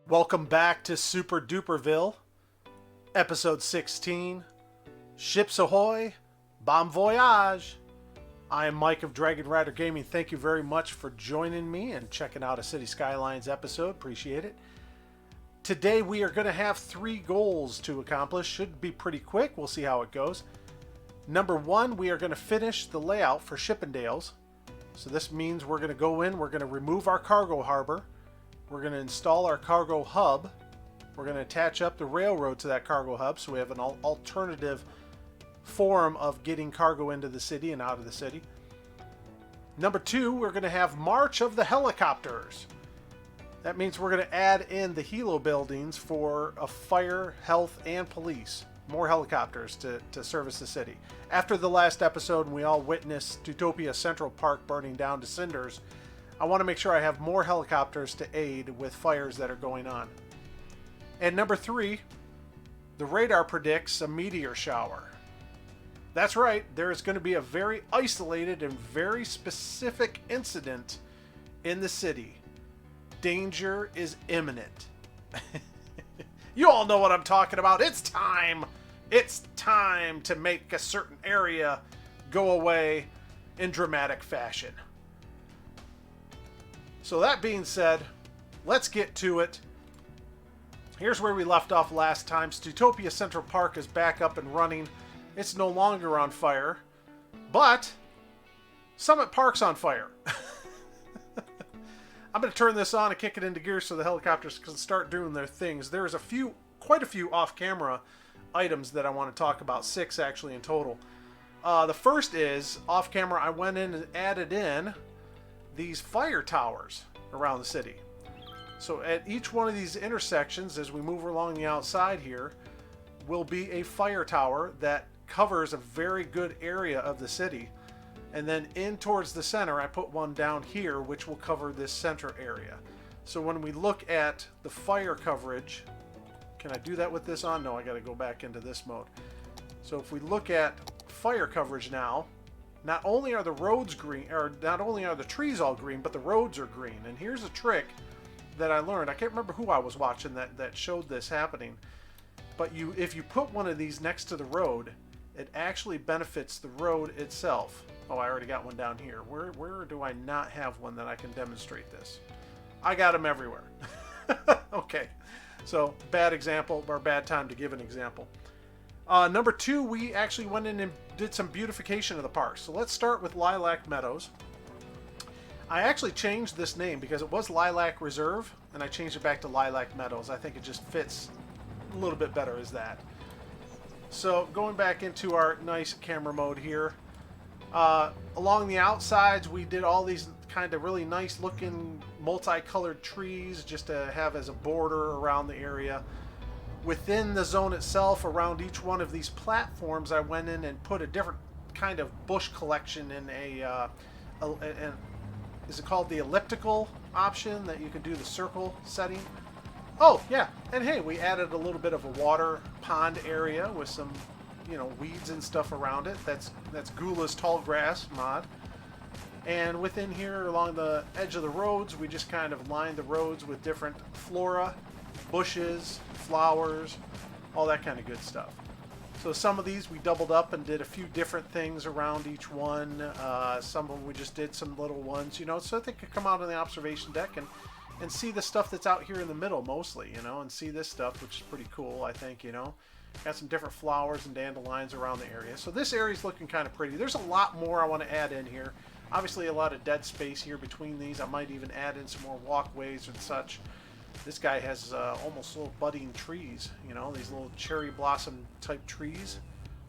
Welcome back to Super-Duperville, episode 16. Ships ahoy, bon voyage. I am Mike of Dragon Rider Gaming. Thank you very much for joining me and checking out a City Skylines episode. Appreciate it. Today we are going to have 3 goals to accomplish. Should be pretty quick. We'll see how it goes. Number 1, we are going to finish the layout for Shippendales. So this means we're going to go in, we're going to remove our cargo harbor. We're going to install our cargo hub. We're going to attach up the railroad to that cargo hub so we have an alternative form of getting cargo into the city and out of the city. Number 2, we're going to have March of the Helicopters. That means we're going to add in the helo buildings for a fire, health, and police. More helicopters to service the city. After the last episode, we all witnessed Utopia Central Park burning down to cinders. I want to make sure I have more helicopters to aid with fires that are going on. And number 3, the radar predicts a meteor shower. That's right, there is going to be a very isolated and very specific incident in the city. Danger is imminent. You all know what I'm talking about. It's time. It's time to make a certain area go away in dramatic fashion. So that being said, let's get to it. Here's where we left off last time. Utopia Central Park is back up and running. It's no longer on fire, but Summit Park's on fire. I'm going to turn this on and kick it into gear so the helicopters can start doing their things. There's quite a few off-camera items that I want to talk about. 6 actually in total. The first is, off-camera, I went in and added in these fire towers around the city. So at each one of these intersections, as we move along the outside here, will be a fire tower that covers a very good area of the city. And then in towards the center, I put one down here, which will cover this center area. So when we look at the fire coverage, can I do that with this on? No, I got to go back into this mode. So if we look at fire coverage now, not only are the roads green, or not only are the trees all green, but the roads are green. And here's a trick that I learned. I can't remember who I was watching that showed this happening. But if you put one of these next to the road, it actually benefits the road itself. Oh, I already got one down here. Where do I not have one that I can demonstrate this? I got them everywhere. Okay. So, bad example, or bad time to give an example. Number 2, we actually went in and did some beautification of the park. So let's start with Lilac Meadows. I actually changed this name because it was Lilac Reserve, and I changed it back to Lilac Meadows. I think it just fits a little bit better as that. So going back into our nice camera mode here. Along the outsides, we did all these kind of really nice looking multicolored trees just to have as a border around the area. Within the zone itself, around each one of these platforms, I went in and put a different kind of bush collection in is it called the elliptical option that you can do the circle setting? Oh, yeah. And hey, we added a little bit of a water pond area with some, weeds and stuff around it. That's Gula's tall grass mod. And within here, along the edge of the roads, we just kind of lined the roads with different flora, bushes, flowers, all that kind of good stuff. So some of these we doubled up and did a few different things around each one. Some of them we just did some little ones, so they could come out on the observation deck and see the stuff that's out here in the middle mostly, and see this stuff, which is pretty cool, I think, Got some different flowers and dandelions around the area. So this area is looking kind of pretty. There's a lot more I want to add in here. Obviously a lot of dead space here between these. I might even add in some more walkways and such. This guy has almost little budding trees, these little cherry blossom type trees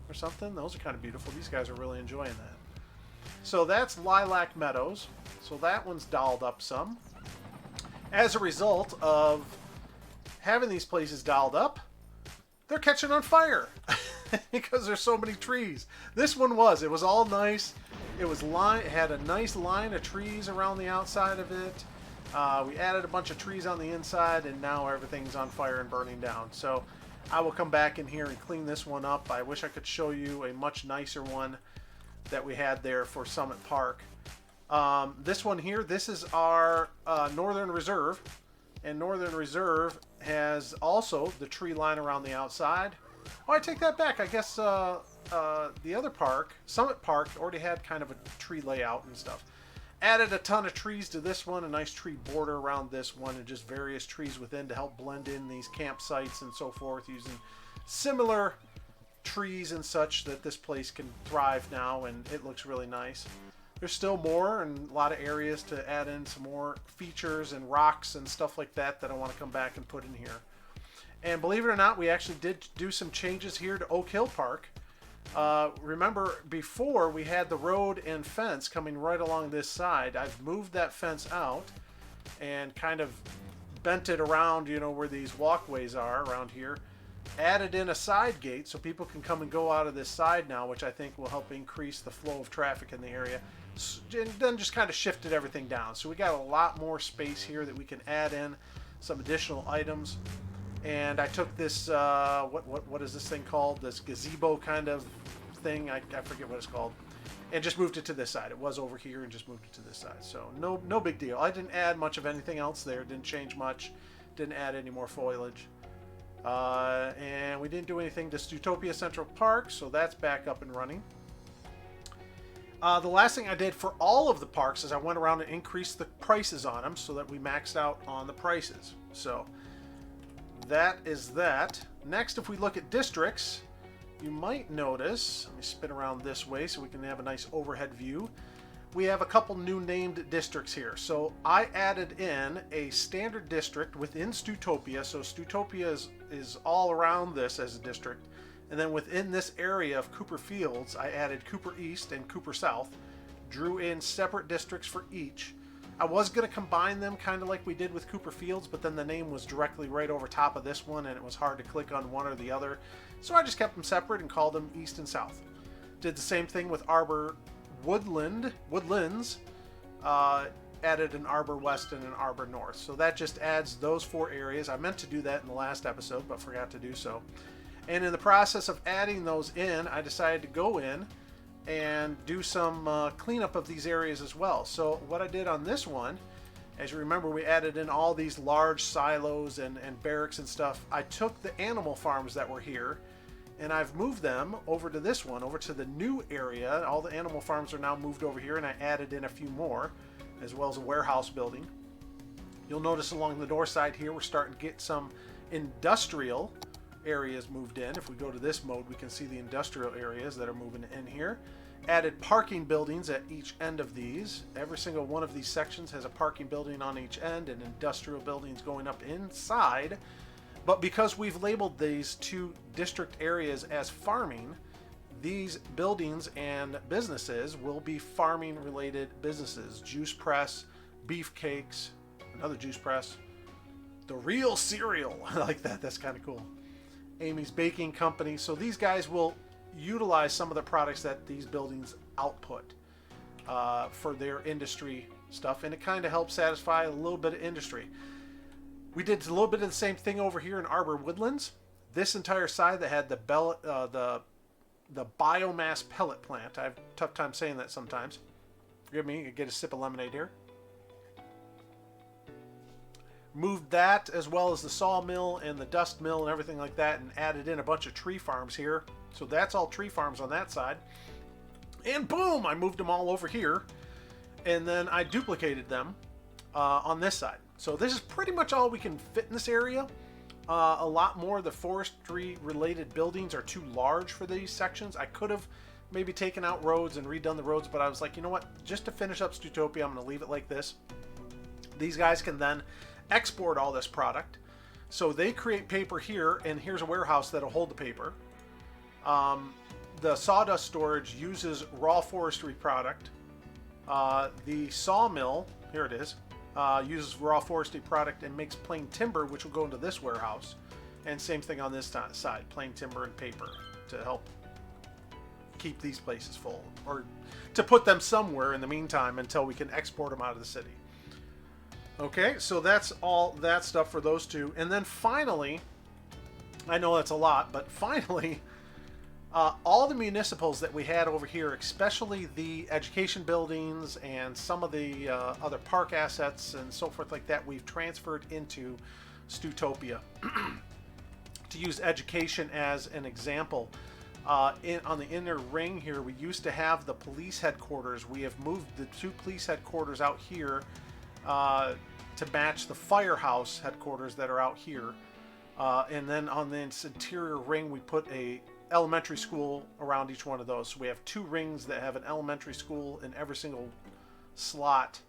or something. Those are kind of beautiful. These guys are really enjoying that. So that's Lilac Meadows. So that one's dolled up some. As a result of having these places dialed up, they're catching on fire because there's so many trees. This one it was all nice. It had a nice line of trees around the outside of it. We added a bunch of trees on the inside, and now everything's on fire and burning down. So I will come back in here and clean this one up. I wish I could show you a much nicer one that we had there for Summit Park. This one here, this is our Northern Reserve. And Northern Reserve has also the tree line around the outside. Oh, I take that back. I guess the other park, Summit Park, already had kind of a tree layout and stuff. Added a ton of trees to this one, a nice tree border around this one, and just various trees within to help blend in these campsites and so forth, using similar trees and such that this place can thrive now, and it looks really nice. There's still more and a lot of areas to add in some more features and rocks and stuff like that that I want to come back and put in here. And believe it or not, we actually did do some changes here to Oak Hill Park. Remember, before we had the road and fence coming right along this side. I've moved that fence out and kind of bent it around, you know, where these walkways are around here. Added in a side gate so people can come and go out of this side now, which I think will help increase the flow of traffic in the area. And then just kind of shifted everything down. So we got a lot more space here that we can add in some additional items. And I took this, what is this thing called? This gazebo kind of thing. I forget what it's called. And just moved it to this side. It was over here and just moved it to this side. So no big deal. I didn't add much of anything else there. Didn't change much. Didn't add any more foliage. And we didn't do anything to Stutopia Central Park, so that's back up and running. The last thing I did for all of the parks is I went around and increased the prices on them so that we maxed out on the prices. So that is that. Next, if we look at districts, you might notice, let me spin around this way so we can have a nice overhead view. We have a couple new named districts here. So I added in a standard district within Stutopia. So Stutopia is all around this as a district. And then within this area of Cooper Fields, I added Cooper East and Cooper South. Drew in separate districts for each. I was going to combine them kind of like we did with Cooper Fields, but then the name was directly right over top of this one and it was hard to click on one or the other. So I just kept them separate and called them East and South. Did the same thing with Arbor Woodlands. Added an Arbor West and an Arbor North. So that just adds those 4 areas. I meant to do that in the last episode, but forgot to do so. And in the process of adding those in, I decided to go in and do some cleanup of these areas as well. So what I did on this one, as you remember, we added in all these large silos and barracks and stuff. I took the animal farms that were here and I've moved them over to this one, over to the new area. All the animal farms are now moved over here, and I added in a few more, as well as a warehouse building. You'll notice along the north side here, we're starting to get some industrial areas moved in. If we go to this mode, we can see the industrial areas that are moving in here. Added parking buildings at each end of these. Every single one of these sections has a parking building on each end and industrial buildings going up inside. But because we've labeled these 2 district areas as farming, these buildings and businesses will be farming related businesses. Juice press, beef cakes, another juice press, the real cereal. I like that. That's kind of cool. Amy's Baking Company. So these guys will utilize some of the products that these buildings output for their industry stuff. And it kind of helps satisfy a little bit of industry. We did a little bit of the same thing over here in Arbor Woodlands. This entire side that had the biomass pellet plant. I have a tough time saying that sometimes. Forgive me, I get a sip of lemonade here. Moved that as well as the sawmill and the dust mill and everything like that, and added in a bunch of tree farms here. So that's all tree farms on that side. And boom, I moved them all over here. And then I duplicated them on this side. So this is pretty much all we can fit in this area. A lot more of the forestry related buildings are too large for these sections. I could have maybe taken out roads and redone the roads, but I was like, you know what? Just to finish up Stutopia, I'm going to leave it like this. These guys can then export all this product. So they create paper here, and here's a warehouse that'll hold the paper. The sawdust storage uses raw forestry product. The sawmill, here it is, uses raw forestry product and makes plain timber, which will go into this warehouse. And same thing on this side, plain timber and paper to help keep these places full, or to put them somewhere in the meantime until we can export them out of the city. Okay, so that's all that stuff for those 2. And then finally, I know that's a lot, but finally, All the municipals that we had over here, especially the education buildings and some of the other park assets and so forth like that, we've transferred into Stutopia. To use education as an example, on the inner ring here, we used to have the police headquarters. We have moved the 2 police headquarters out here to match the firehouse headquarters that are out here. And then on this interior ring, we put a elementary school around each one of those. So we have 2 rings that have an elementary school in every single slot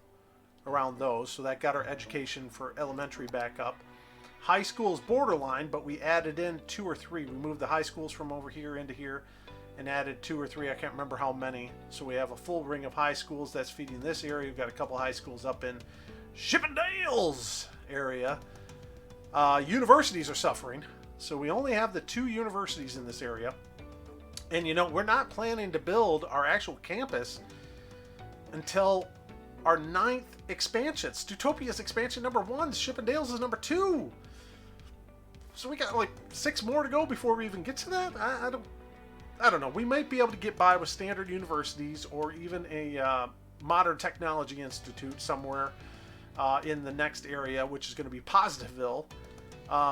around those. So that got our education for elementary back up. High school is borderline, but we added in 2 or 3. We moved the high schools from over here into here and added 2 or 3. I can't remember how many. So we have a full ring of high schools that's feeding this area. We've got a couple high schools up in Chippendales area. Universities are suffering. So we only have the 2 universities in this area. And you know, we're not planning to build our actual campus until our 9th expansion. Stutopia's expansion number 1. Chippendales is number 2. So we got like 6 more to go before we even get to that. I don't know. We might be able to get by with standard universities or even a modern technology institute somewhere in the next area, which is going to be Positiveville.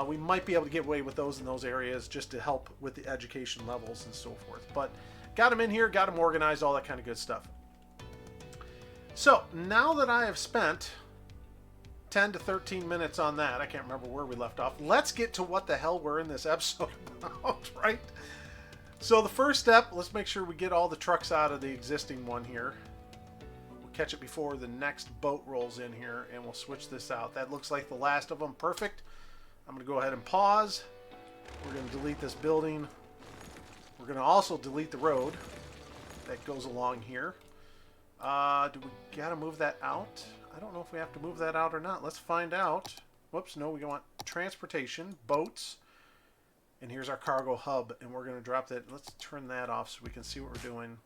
We might be able to get away with those in those areas just to help with the education levels and so forth. But got them in here, got them organized, all that kind of good stuff. So now that I have spent 10 to 13 minutes on that, I can't remember where we left off. Let's get to what the hell we're in this episode about, right? So the first step, let's make sure we get all the trucks out of the existing one here. We'll catch it before the next boat rolls in here, and we'll switch this out. That looks like the last of them. Perfect. I'm going to go ahead and pause. We're going to delete this building. We're going to also delete the road that goes along here. Do we got to move that out? I don't know if we have to move that out or not. Let's find out. Whoops, no, we want transportation, boats, and here's our cargo hub, and we're going to drop that. Let's turn that off so we can see what we're doing.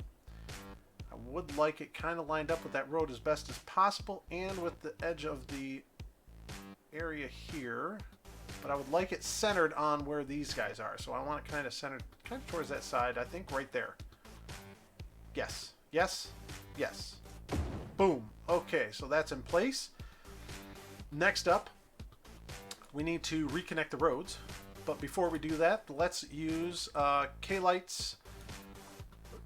I would like it kind of lined up with that road as best as possible and with the edge of the area here, but I would like it centered on where these guys are. So I want it kind of centered kind of towards that side, I think right there. Yes, yes, yes. Boom. Okay, so that's in place. Next up, we need to reconnect the roads. But before we do that, let's use K-Lights.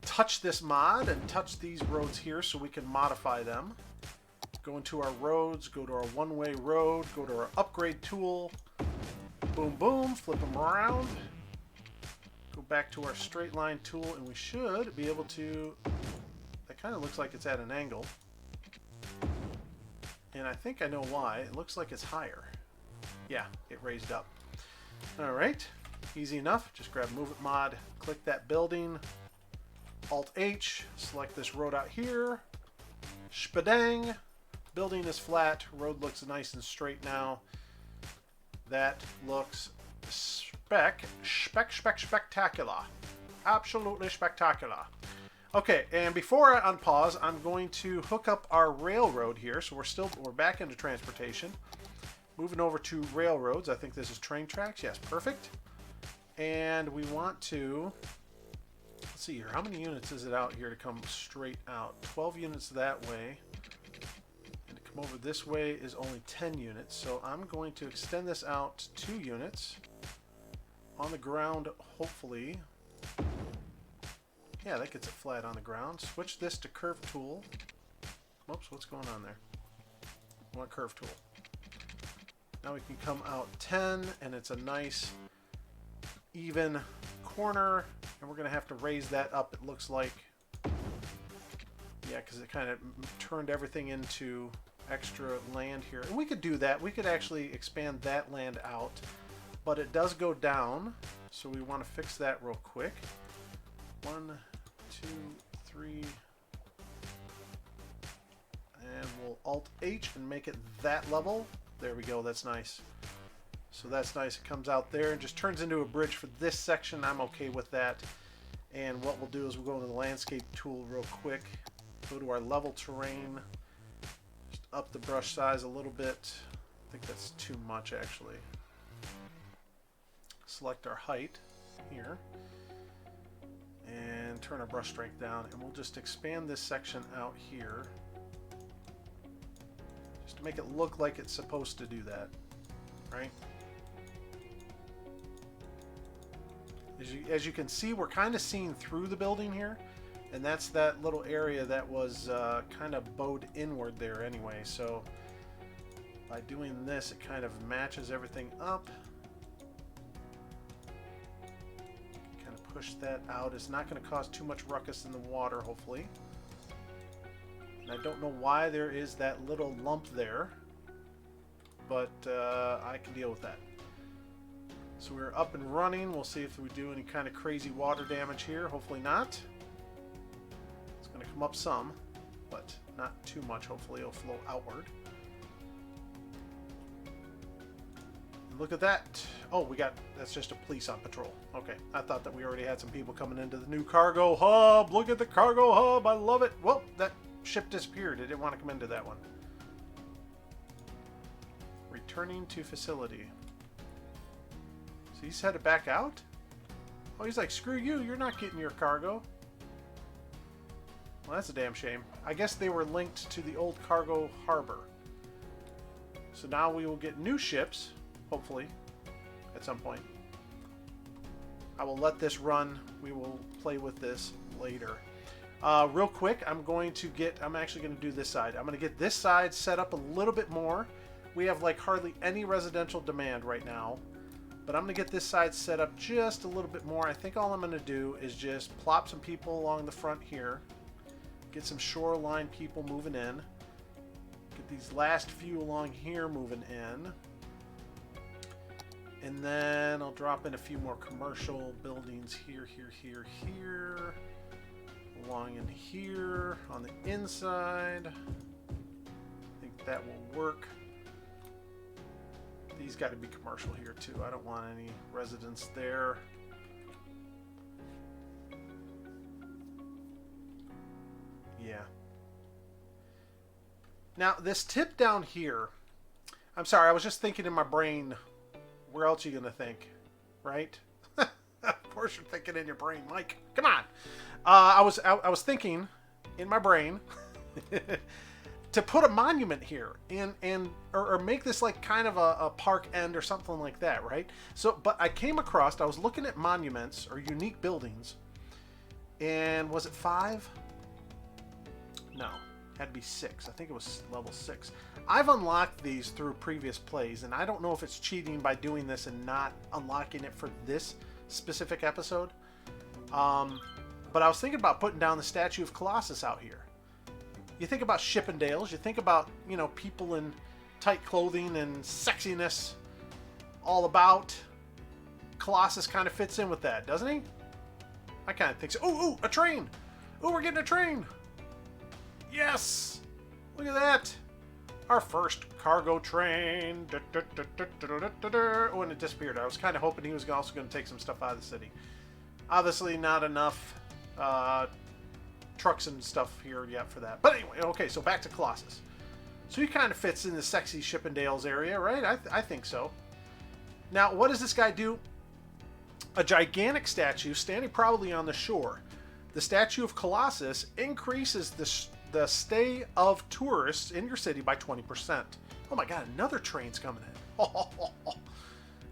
Touch this mod and touch these roads here so we can modify them. Go into our roads, go to our one-way road, go to our upgrade tool. Boom, boom, flip them around. Go back to our straight line tool, and we should be able to... That kind of looks like it's at an angle. And I think I know why. It looks like it's higher. Yeah, it raised up. Alright, easy enough. Just grab Move It Mod, click that building, Alt-H, select this road out here, spadang, building is flat, road looks nice and straight now. That looks spectacular. Absolutely spectacular. Okay, and before I unpause, I'm going to hook up our railroad here. So we're back into transportation. Moving over to railroads. I think this is train tracks. Yes, perfect. And we want to... Let's see here. How many units is it out here to come straight out? 12 units that way. And to come over this way is only 10 units. So I'm going to extend this out 2 units. On the ground, hopefully. Yeah, that gets it flat on the ground. Switch this to curve tool. Oops, what's going on there? I want curve tool. Now we can come out 10, and it's a nice even corner, and we're going to have to raise that up, it looks like. Yeah, because it kind of turned everything into extra land here. And we could do that. We could actually expand that land out, but it does go down, so we want to fix that real quick. 1, 2, 3, and we'll Alt-H and make it that level. There we go, that's nice. So that's nice, it comes out there and just turns into a bridge for this section. I'm okay with that. And what we'll do is we'll go into the landscape tool real quick, go to our level terrain, just up the brush size a little bit. I think that's too much actually. Select our height here. turn our brush strength down, and we'll just expand this section out here. Just to make it look like it's supposed to do that, right? As you can see, we're kind of seeing through the building here, and that's that little area that was kind of bowed inward there anyway. So by doing this, it kind of matches everything up. Kind of push that out. It's not going to cause too much ruckus in the water, hopefully. And I don't know why there is that little lump there, but I can deal with that. So we're up and running. We'll see if we do any kind of crazy water damage here. Hopefully not. It's going to come up some, but not too much. Hopefully it'll flow outward. And look at that. Oh, that's just a police on patrol. Okay, I thought that we already had some people coming into the new cargo hub. Look at the cargo hub. I love it. Well, that ship disappeared. It didn't want to come into that one. Returning to facility. So he's headed back out? Oh, he's like, screw you, you're not getting your cargo. Well, that's a damn shame. I guess they were linked to the old cargo harbor. So now we will get new ships, hopefully, at some point. I will let this run. We will play with this later. Real quick, I'm actually going to do this side. I'm going to get this side set up a little bit more. We have like hardly any residential demand right now. But I'm going to get this side set up just a little bit more. I think all I'm going to do is just plop some people along the front here. Get some shoreline people moving in. Get these last few along here moving in. And then I'll drop in a few more commercial buildings here, here. Along in here on the inside. I think that will work. These got to be commercial here too. I don't want any residents there. Yeah. Now this tip down here, I'm sorry, I was just thinking in my brain, where else are you going to think, right? Of course you're thinking in your brain, Mike. Come on. I was thinking in my brain to put a monument here or make this like kind of a park end or something like that, right? So, but I came across, I was looking at monuments or unique buildings, and was it 5? No, had to be 6. I think it was level 6. I've unlocked these through previous plays, and I don't know if it's cheating by doing this and not unlocking it for this specific episode. But I was thinking about putting down the statue of Colossus out here. You think about Shippendales, you think about, you know, people in tight clothing and sexiness all about. Colossus kind of fits in with that, doesn't he? I kind of think so. Ooh, a train! Ooh, we're getting a train! Yes! Look at that! Our first cargo train. Oh, and it disappeared. I was kind of hoping he was also going to take some stuff out of the city. Obviously not enough trucks and stuff here yet for that. But anyway, okay, so back to Colossus. So he kind of fits in the sexy Shippendales area, right? I think so. Now, what does this guy do? A gigantic statue standing proudly on the shore. The statue of Colossus increases the stay of tourists in your city by 20%. Oh my god, another train's coming in.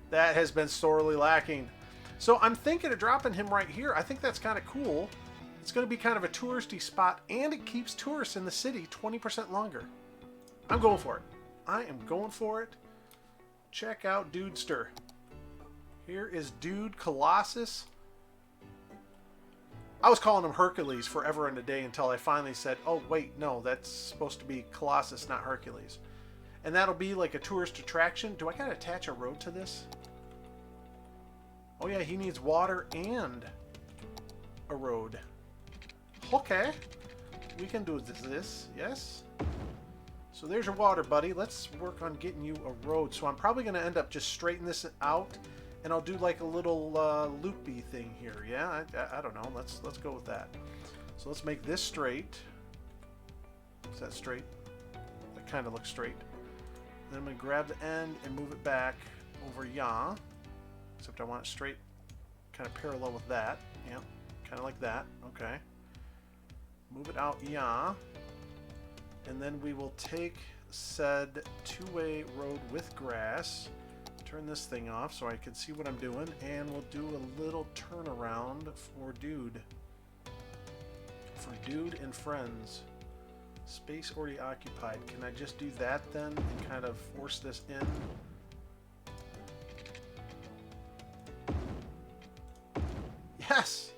That has been sorely lacking. So I'm thinking of dropping him right here. I think that's kind of cool. It's going to be kind of a touristy spot, and it keeps tourists in the city 20% longer. I'm going for it. I am going for it. Check out Dudester. Here is Dude Colossus. I was calling him Hercules forever and a day until I finally said, oh, wait, no, that's supposed to be Colossus, not Hercules. And that'll be like a tourist attraction. Do I got to attach a road to this? Oh, yeah, he needs water and a road. Okay. We can do this, yes. So there's your water, buddy. Let's work on getting you a road. So I'm probably going to end up just straightening this out, and I'll do like a little loopy thing here. Yeah, I don't know. Let's go with that. So let's make this straight. Is that straight? That kind of looks straight. Then I'm going to grab the end and move it back over, yeah. Except I want it straight, kind of parallel with that. Yeah, Kind of like that. Okay. Move it out, yeah. And then we will take said two-way road with grass. Turn this thing off so I can see what I'm doing. And we'll do a little turnaround for Dude. For Dude and Friends. Space already occupied. Can I just do that then and kind of force this in? Yes!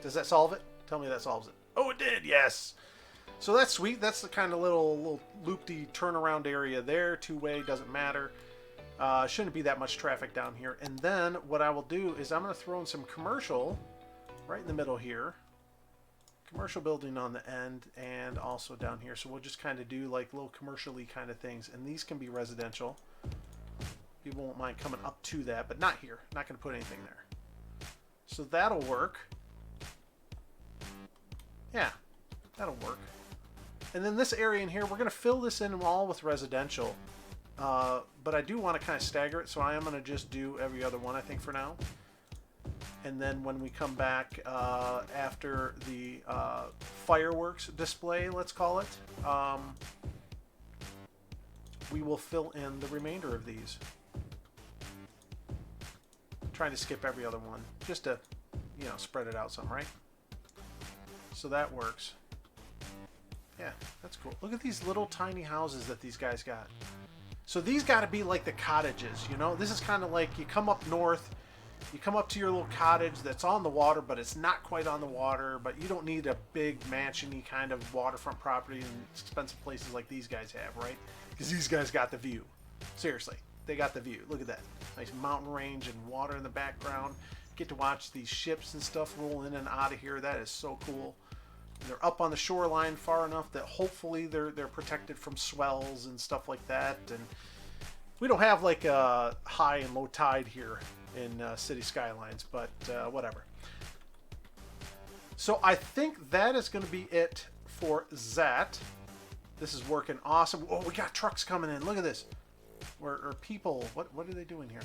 Does that solve it? Tell me that solves it. Oh, it did! Yes! So that's sweet. That's the kind of little loop-de turnaround area there. Two-way, doesn't matter. Shouldn't be that much traffic down here. And then what I will do is I'm going to throw in some commercial right in the middle here. Commercial building on the end and also down here. So we'll just kind of do like little commercially kind of things. And these can be residential. People won't mind coming up to that, but not here. Not going to put anything there. So that'll work. Yeah, that'll work. And then this area in here, we're going to fill this in all with residential. But I do want to kind of stagger it, so I am going to just do every other one, I think, for now. And then when we come back after the fireworks display, let's call it, we will fill in the remainder of these. Trying to skip every other one, just to, you know, spread it out some, right? So that works. Yeah, that's cool. Look at these little tiny houses that these guys got. So these got to be like the cottages, you know? This is kind of like you come up north, you come up to your little cottage that's on the water, but it's not quite on the water, but you don't need a big mansion-y kind of waterfront property in expensive places like these guys have, right? Because these guys got the view. Seriously, they got the view. Look at that. Nice mountain range and water in the background. Get to watch these ships and stuff roll in and out of here. That is so cool. They're up on the shoreline far enough that hopefully they're protected from swells and stuff like that. And we don't have like a high and low tide here in City Skylines, but whatever. So I think that is going to be it for that. This is working awesome. Oh, we got trucks coming in. Look at this. Or people. What are they doing here?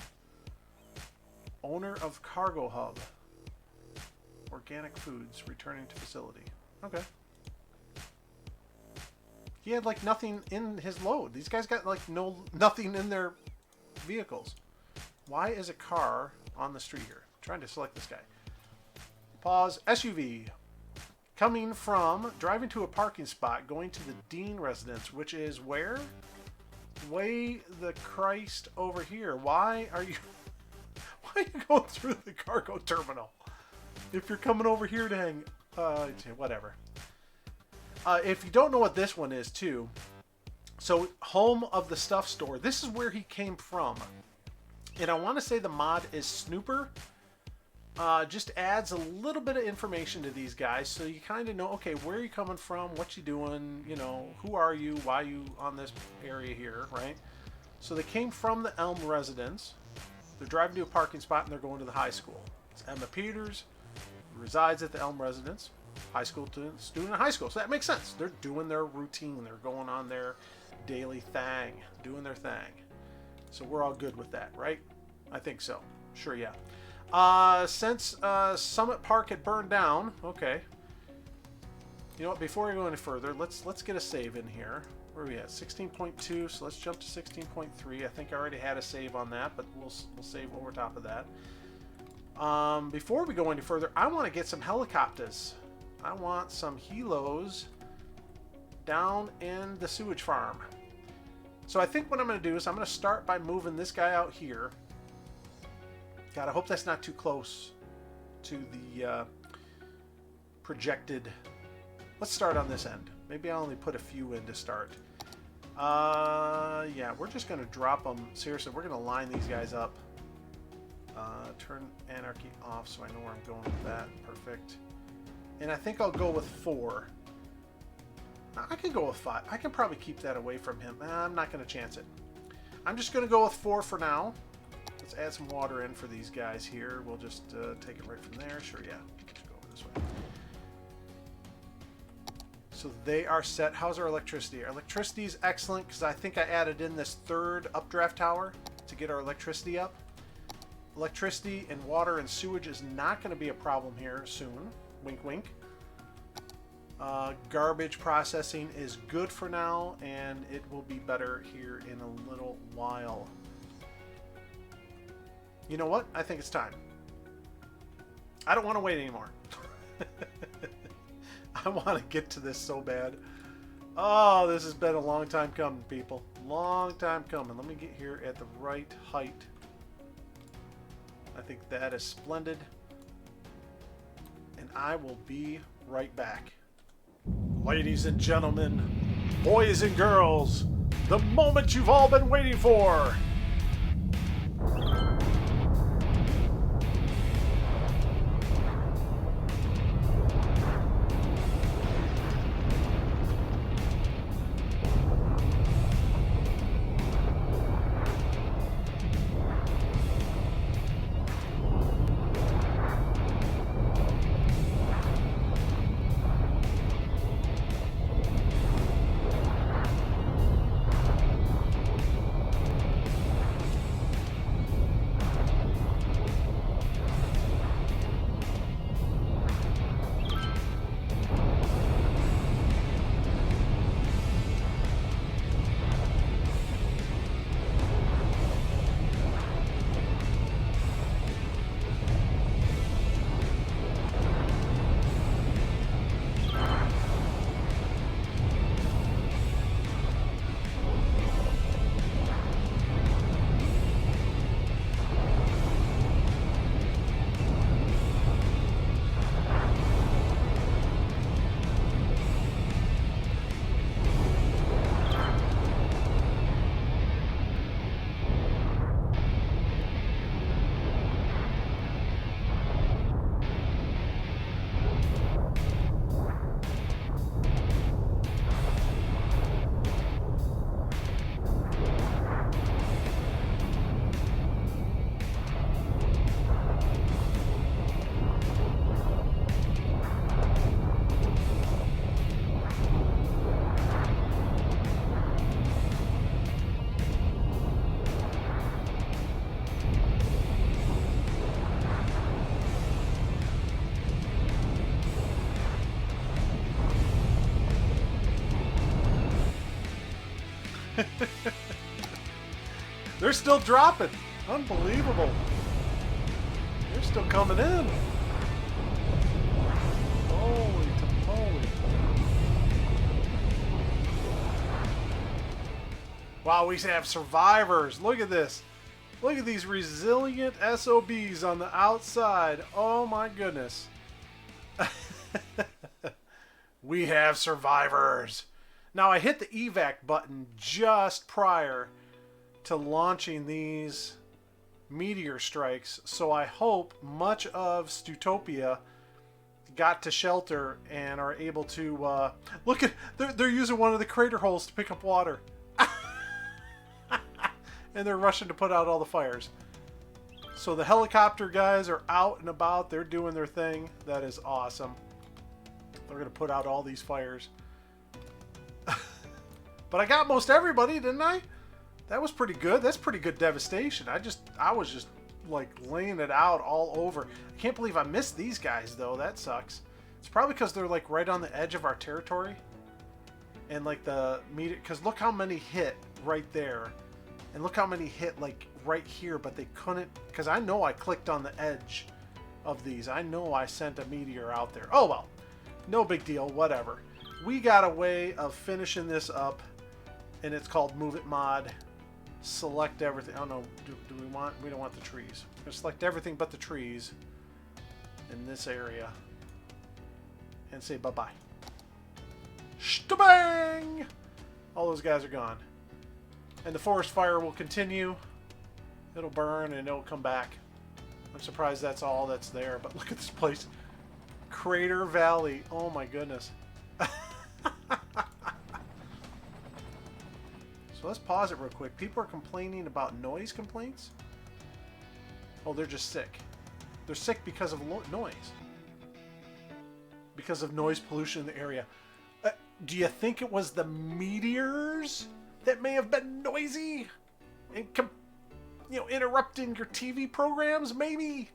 Owner of Cargo Hub. Organic foods returning to facility. Okay. He had like nothing in his load. These guys got like nothing in their vehicles. Why is a car on the street here? I'm trying to select this guy. Pause. SUV. Coming from driving to a parking spot, going to the Dean residence, which is where? Way the Christ over here. Why are you going through the cargo terminal? If you're coming over here to hang, whatever. If you don't know what this one is too, so home of the stuff store. This is where he came from, and I want to say the mod is Snooper. Just adds a little bit of information to these guys, so you kind of know, okay, where are you coming from, what you doing, you know, who are you, why are you on this area here, right? So they came from the Elm residence. They're driving to a parking spot and they're going to the high school. It's Emma Peters, who resides at the Elm residence. High school student at high school, so that makes sense. They're doing their routine. They're going on their daily thing, doing their thing. So we're all good with that, right? I think so. Sure, yeah. Since Summit Park had burned down, okay. You know what? Before we go any further, let's get a save in here. Where are we at? 16.2. So let's jump to 16.3. I think I already had a save on that, but we'll save over top of that. Before we go any further, I want to get some helicopters. I want some helos down in the sewage farm. So I think what I'm going to do is I'm going to start by moving this guy out here. God, I hope that's not too close to the projected. Let's start on this end. Maybe I'll only put a few in to start. Yeah, we're just going to drop them. Seriously, we're going to line these guys up. Turn anarchy off so I know where I'm going with that. Perfect. And I think I'll go with 4. I can go with 5. I can probably keep that away from him. I'm not going to chance it. I'm just going to go with 4 for now. Let's add some water in for these guys here. We'll just take it right from there. Sure, yeah. Let's go over this way. So they are set. How's our electricity? Our electricity is excellent because I think I added in this 3rd updraft tower to get our electricity up. Electricity and water and sewage is not going to be a problem here soon. Wink, wink. Garbage processing is good for now, and it will be better here in a little while. You know what? I think it's time. I don't want to wait anymore. I want to get to this so bad. Oh, this has been a long time coming, people. Long time coming. Let me get here at the right height. I think that is splendid. And I will be right back. Ladies and gentlemen, boys and girls, the moment you've all been waiting for. They're still dropping. Unbelievable. They're still coming in. Holy tamale. Wow, we have survivors. Look at this. Look at these resilient SOBs on the outside. Oh my goodness. We have survivors. Now I hit the evac button just prior to launching these meteor strikes, so I hope much of Stutopia got to shelter and are able to look at they're using one of the crater holes to pick up water. And they're rushing to put out all the fires. So the helicopter guys are out and about. They're doing their thing. That is awesome. They're going to put out all these fires. But I got most everybody, didn't I? That was pretty good. That's pretty good devastation. I was just like laying it out all over. I can't believe I missed these guys though. That sucks. It's probably because they're like right on the edge of our territory. And like the meter, because look how many hit right there. And look how many hit like right here, but they couldn't, because I know I clicked on the edge of these. I know I sent a meteor out there. Oh well, no big deal, whatever. We got a way of finishing this up, and it's called Move It Mod. Select everything. Oh no, we don't want the trees. We're gonna select everything but the trees in this area and say bye-bye. Shtabang! All those guys are gone. And the forest fire will continue. It'll burn and it'll come back. I'm surprised that's all that's there, but look at this place. Crater Valley. Oh my goodness. So let's pause it real quick. People are complaining about noise complaints. Oh, they're just sick. They're sick because of noise. Because of noise pollution in the area. Do you think it was the meteors that may have been noisy and interrupting your TV programs? Maybe.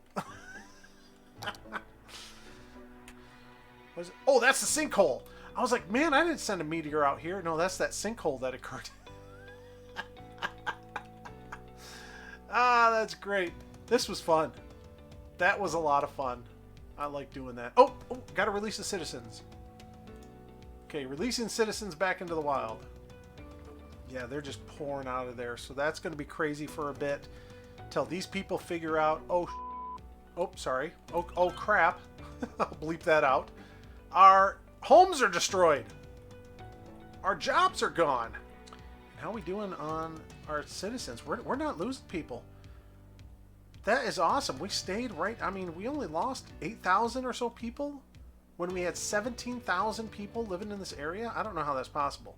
What is it? Oh, that's the sinkhole. I was like, man, I didn't send a meteor out here. No, that's that sinkhole that occurred. Ah, that's great. This was fun. That was a lot of fun. I like doing that. Oh, gotta release the citizens. Okay, releasing citizens back into the wild. Yeah, they're just pouring out of there. So that's going to be crazy for a bit. Till these people figure out... Oh, sorry. Oh crap. I'll bleep that out. Our homes are destroyed. Our jobs are gone. How are we doing on our citizens? We're not losing people. That is awesome. We stayed right... I mean, we only lost 8,000 or so people when we had 17,000 people living in this area. I don't know how that's possible.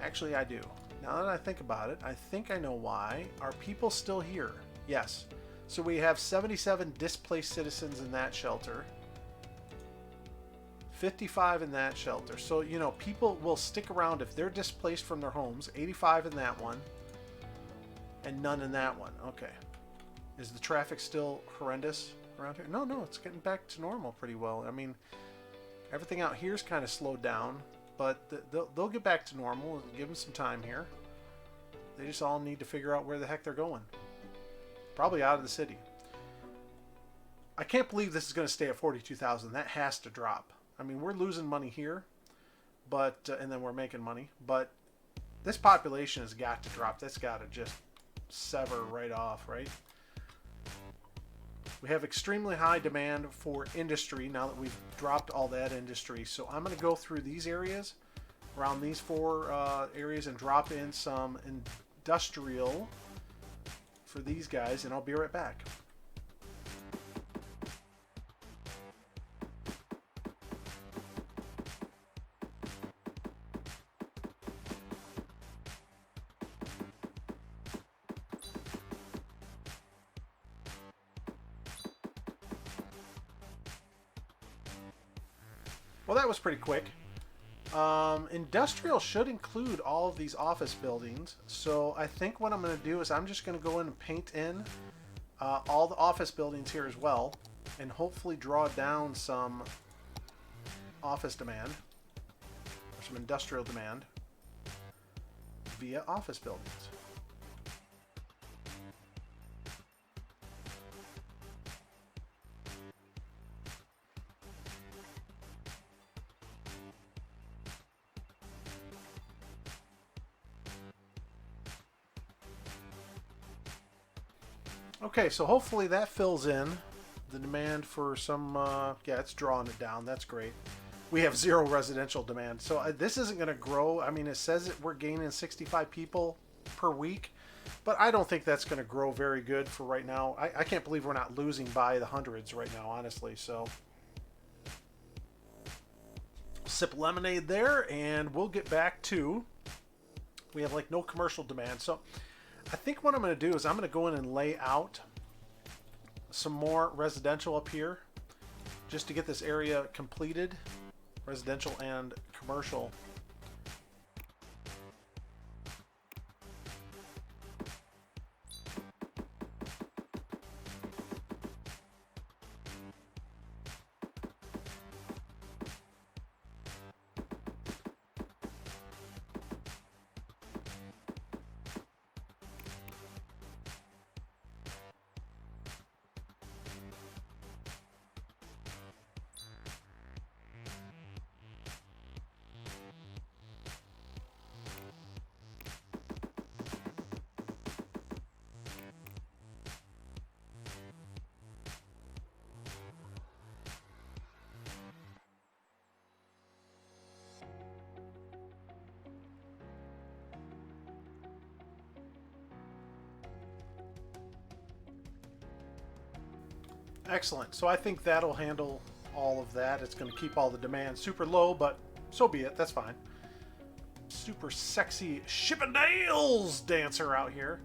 Actually, I do. Now that I think about it, I think I know why. Are people still here? Yes. So we have 77 displaced citizens in that shelter. 55 in that shelter. So, you know, people will stick around if they're displaced from their homes. 85 in that one. And none in that one. Okay. Is the traffic still horrendous around here? No, it's getting back to normal pretty well. I mean, everything out here is kind of slowed down. But they'll get back to normal. Give them some time here. They just all need to figure out where the heck they're going. Probably out of the city. I can't believe this is going to stay at 42,000. That has to drop. I mean, we're losing money here, but and then we're making money. But this population has got to drop. That's got to just sever right off, right? We have extremely high demand for industry now that we've dropped all that industry. So I'm going to go through these areas, around these four areas, and drop in some industrial for these guys, and I'll be right back. Well, that was pretty quick. Industrial should include all of these office buildings. So I think what I'm going to do is I'm just going to go in and paint in all the office buildings here as well. And hopefully draw down some office demand. Or some industrial demand. Via office buildings. Okay, so hopefully that fills in the demand for some, yeah, it's drawing it down. That's great. We have 0 residential demand. So this isn't going to grow. I mean, it says that we're gaining 65 people per week, but I don't think that's going to grow very good for right now. I can't believe we're not losing by the hundreds right now, honestly. So sip lemonade there, and we'll get back to, we have like no commercial demand. So I think what I'm going to do is I'm going to go in and lay out some more residential up here just to get this area completed, residential and commercial. Excellent. So I think that'll handle all of that. It's going to keep all the demand super low, but so be it. That's fine. Super sexy Chippendales dancer out here.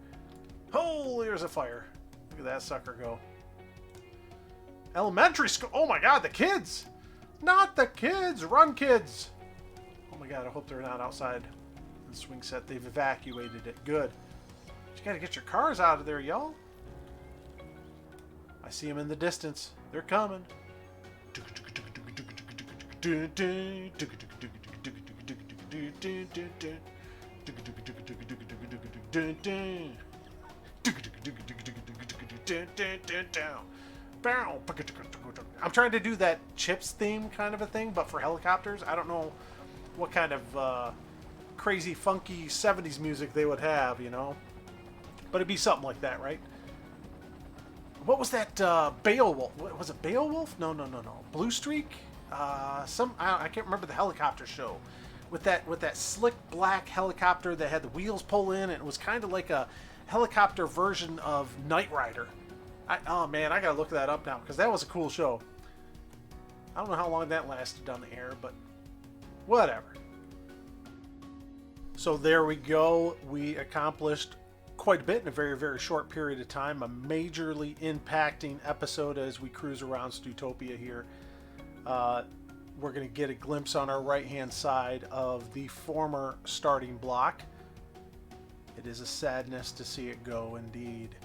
Oh, there's a fire. Look at that sucker go. Elementary school. Oh my god, the kids. Not the kids. Run, kids. Oh my god, I hope they're not outside the swing set. They've evacuated it. Good. You got to get your cars out of there, y'all. I see them in the distance. They're coming. I'm trying to do that Chips theme kind of a thing, but for helicopters. I don't know what kind of crazy, funky 70s music they would have, you know? But it'd be something like that, right? What was that Beowulf? Was it Beowulf? No. Blue Streak? I can't remember the helicopter show. With that slick black helicopter that had the wheels pull in, and it was kind of like a helicopter version of Knight Rider. Oh man, I gotta look that up now because that was a cool show. I don't know how long that lasted on the air, but whatever. So there we go. We accomplished quite a bit in a very, very short period of time. A majorly impacting episode as we cruise around Stutopia here. We're going to get a glimpse on our right-hand side of the former starting block. It is a sadness to see it go, indeed.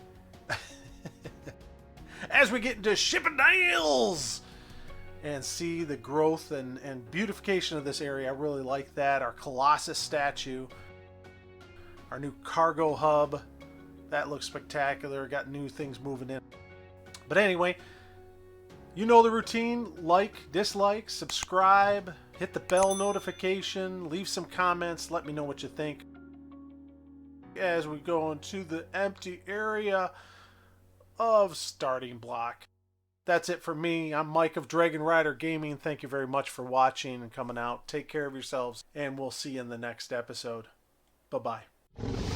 As we get into Chippendales and see the growth and beautification of this area, I really like that. Our Colossus statue, our new cargo hub, that looks spectacular. Got new things moving in. But anyway, you know the routine. Like, dislike, subscribe, hit the bell notification, leave some comments, let me know what you think. As we go into the empty area of starting block. That's it for me. I'm Mike of Dragon Rider Gaming. Thank you very much for watching and coming out. Take care of yourselves, and we'll see you in the next episode. Bye-bye.